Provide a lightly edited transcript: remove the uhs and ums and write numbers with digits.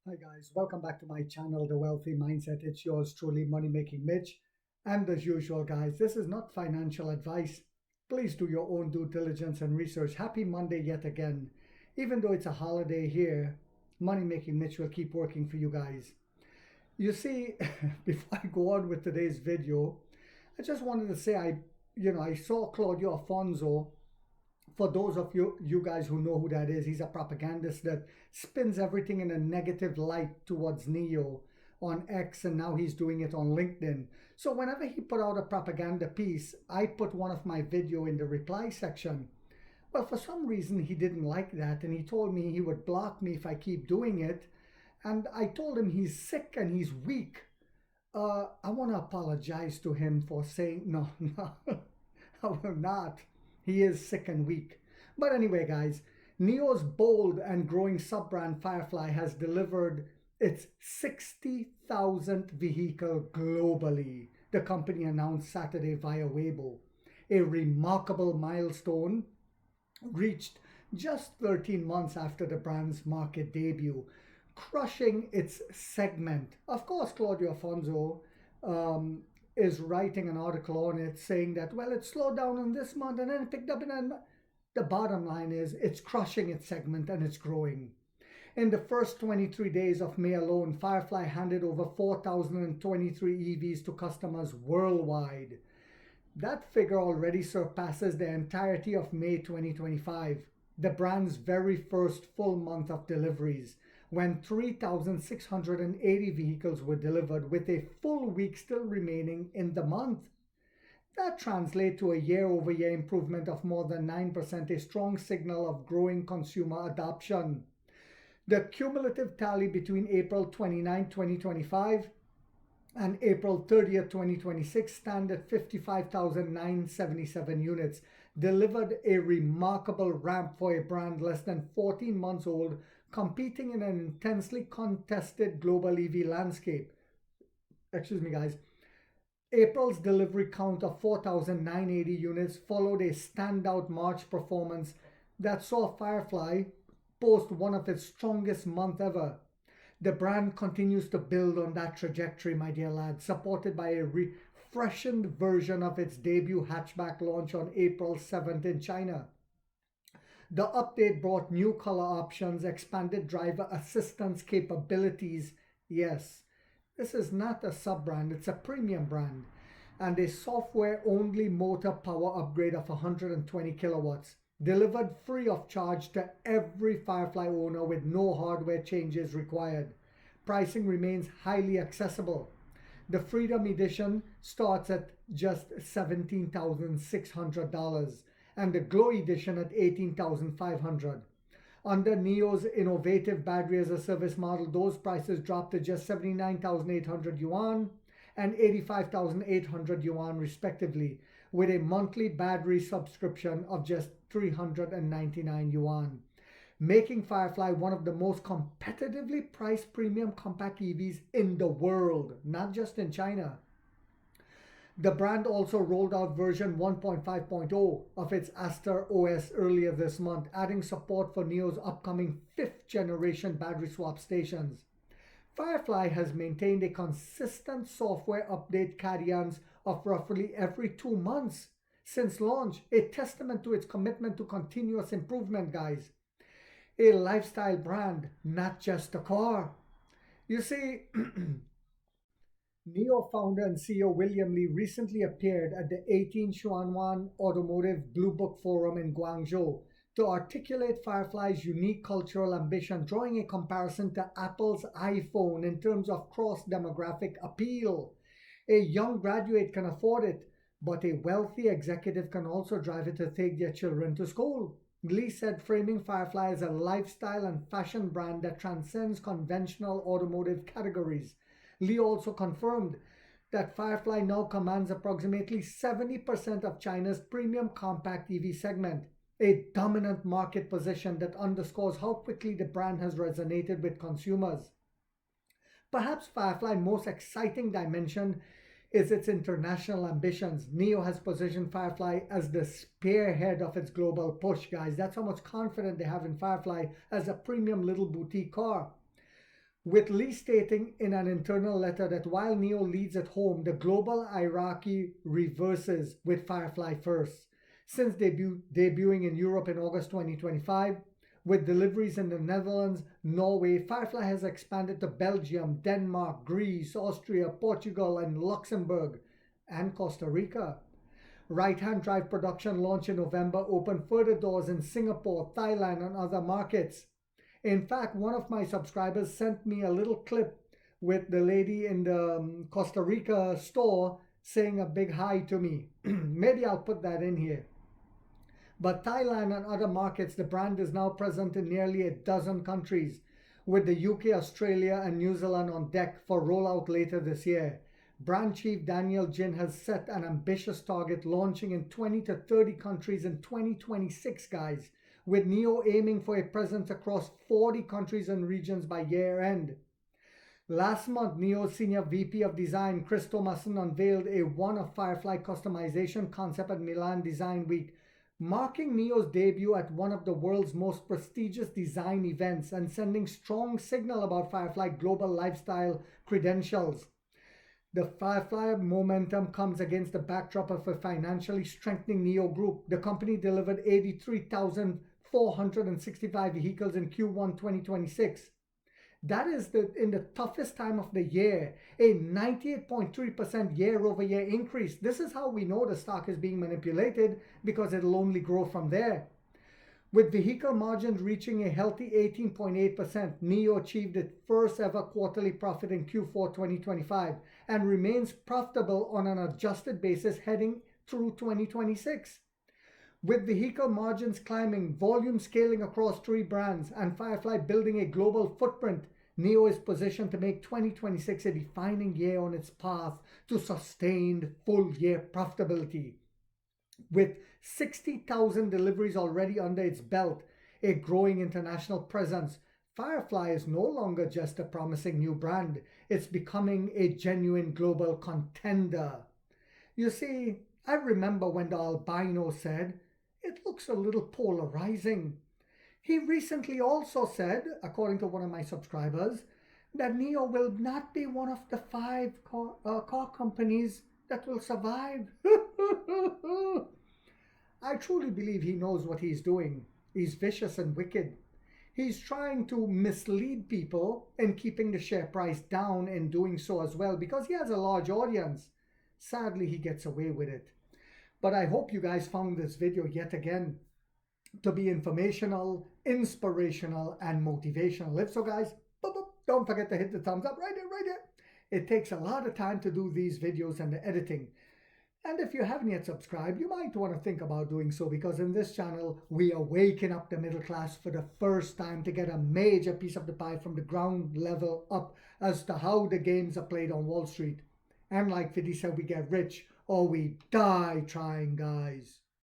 Hi guys, welcome back to my channel, The Wealthy Mindset. It's yours truly, Money Making Mitch. And as usual, guys, this is not financial advice. Please do your own due diligence and research. Happy Monday yet again. Even though it's a holiday here, Money Making Mitch will keep working for you guys. You see, before I go on with today's video, I just wanted to say I saw Claudio Afonso. For those of you guys who know who that is, he's a propagandist that spins everything in a negative light towards Neo on X, and now he's doing it on LinkedIn. So whenever he put out a propaganda piece, I put one of my video in the reply section. Well, for some reason he didn't like that, and he told me he would block me if I keep doing it. And I told him he's sick and he's weak. I want to apologize to him for saying no, no, I will not. He is sick and weak. But anyway, guys, Neo's bold and growing sub-brand Firefly has delivered its 60,000th vehicle globally, the company announced Saturday via Weibo. A remarkable milestone reached just 13 months after the brand's market debut, crushing its segment. Of course, Claudio Afonso is writing an article on it saying that, well, it slowed down in this month and then it picked up in the bottom line is it's crushing its segment and it's growing. In the first 23 days of May alone, Firefly handed over 4,023 EVs to customers worldwide. That figure already surpasses the entirety of May 2025, the brand's very first full month of deliveries, when 3,680 vehicles were delivered with a full week still remaining in the month. That translates to a year-over-year improvement of more than 9%, a strong signal of growing consumer adoption. The cumulative tally between April 29, 2025 and April 30th, 2026 stand at 55,977 units, delivered a remarkable ramp for a brand less than 14 months old, competing in an intensely contested global EV landscape. Excuse me, guys. April's delivery count of 4,980 units followed a standout March performance that saw Firefly post one of its strongest months ever. The brand continues to build on that trajectory, my dear lads, supported by a refreshened version of its debut hatchback launch on April 7th in China. The update brought new color options, expanded driver assistance capabilities. Yes, this is not a sub-brand, it's a premium brand. And a software-only motor power upgrade of 120 kilowatts, delivered free of charge to every Firefly owner with no hardware changes required. Pricing remains highly accessible. The Freedom Edition starts at just $17,600 and the Glow Edition at $18,500. Under Neo's innovative battery as a service model, those prices dropped to just 79,800 yuan and 85,800 yuan respectively, with a monthly battery subscription of just 399 yuan, making Firefly one of the most competitively priced premium compact EVs in the world, not just in China. The brand also rolled out version 1.5.0 of its Aster OS earlier this month, adding support for Neo's upcoming 5th generation battery swap stations. Firefly has maintained a consistent software update cadence of roughly every 2 months since launch, a testament to its commitment to continuous improvement, guys. A lifestyle brand, not just a car. You see, Neo founder and CEO William Li recently appeared at the 18 Xuanwan Automotive Blue Book Forum in Guangzhou to articulate Firefly's unique cultural ambition, drawing a comparison to Apple's iPhone in terms of cross-demographic appeal. A young graduate can afford it, but a wealthy executive can also drive it to take their children to school. Li said, framing Firefly as a lifestyle and fashion brand that transcends conventional automotive categories. Li also confirmed that Firefly now commands approximately 70% of China's premium compact EV segment, a dominant market position that underscores how quickly the brand has resonated with consumers. Perhaps Firefly's most exciting dimension is its international ambitions. Neo has positioned Firefly as the spearhead of its global push, guys. That's how much confidence they have in Firefly as a premium little boutique car. with Lee stating in an internal letter that while NIO leads at home, the global hierarchy reverses with Firefly first. Since debuting in Europe in August 2025, with deliveries in the Netherlands, Norway, Firefly has expanded to Belgium, Denmark, Greece, Austria, Portugal, and Luxembourg, and Costa Rica. Right-hand drive production launched in November opened further doors in Singapore, Thailand, and other markets. In fact, one of my subscribers sent me a little clip with the lady in the Costa Rica store saying a big hi to me. Maybe I'll put that in here. But Thailand and other markets, the brand is now present in nearly a dozen countries, with the UK, Australia, and New Zealand on deck for rollout later this year. Brand chief Daniel Jin has set an ambitious target, launching in 20 to 30 countries in 2026, guys, with NIO aiming for a presence across 40 countries and regions by year end. Last month, NIO's Senior VP of Design, Chris Thomason, unveiled a One of Firefly customization concept at Milan Design Week, marking NIO's debut at one of the world's most prestigious design events and sending strong signal about Firefly global lifestyle credentials. The Firefly momentum comes against the backdrop of a financially strengthening NIO Group. The company delivered 83,465 vehicles in Q1 2026. That is in the toughest time of the year, a 98.3% year-over-year increase. This is how we know the stock is being manipulated, because it'll only grow from there. With vehicle margins reaching a healthy 18.8%, NIO achieved its first ever quarterly profit in Q4 2025 and remains profitable on an adjusted basis heading through 2026. With vehicle margins climbing, volume scaling across 3 brands, and Firefly building a global footprint, NIO is positioned to make 2026 a defining year on its path to sustained full-year profitability. With 60,000 deliveries already under its belt, a growing international presence, Firefly is no longer just a promising new brand. It's becoming a genuine global contender. You see, I remember when the albino said, "It looks a little polarizing." He recently also said, according to one of my subscribers, that NIO will not be one of the 5 car companies that will survive. I truly believe he knows what he's doing. He's vicious and wicked. He's trying to mislead people and keeping the share price down and doing so as well because he has a large audience. Sadly, he gets away with it. But I hope you guys found this video yet again to be informational, inspirational, and motivational. If so, guys, don't forget to hit the thumbs up right there. It takes a lot of time to do these videos and the editing. And if you haven't yet subscribed, you might want to think about doing so, because in this channel, we are waking up the middle class for the first time to get a major piece of the pie from the ground level up as to how the games are played on Wall Street. And like 50 said, we get rich or we die trying, guys.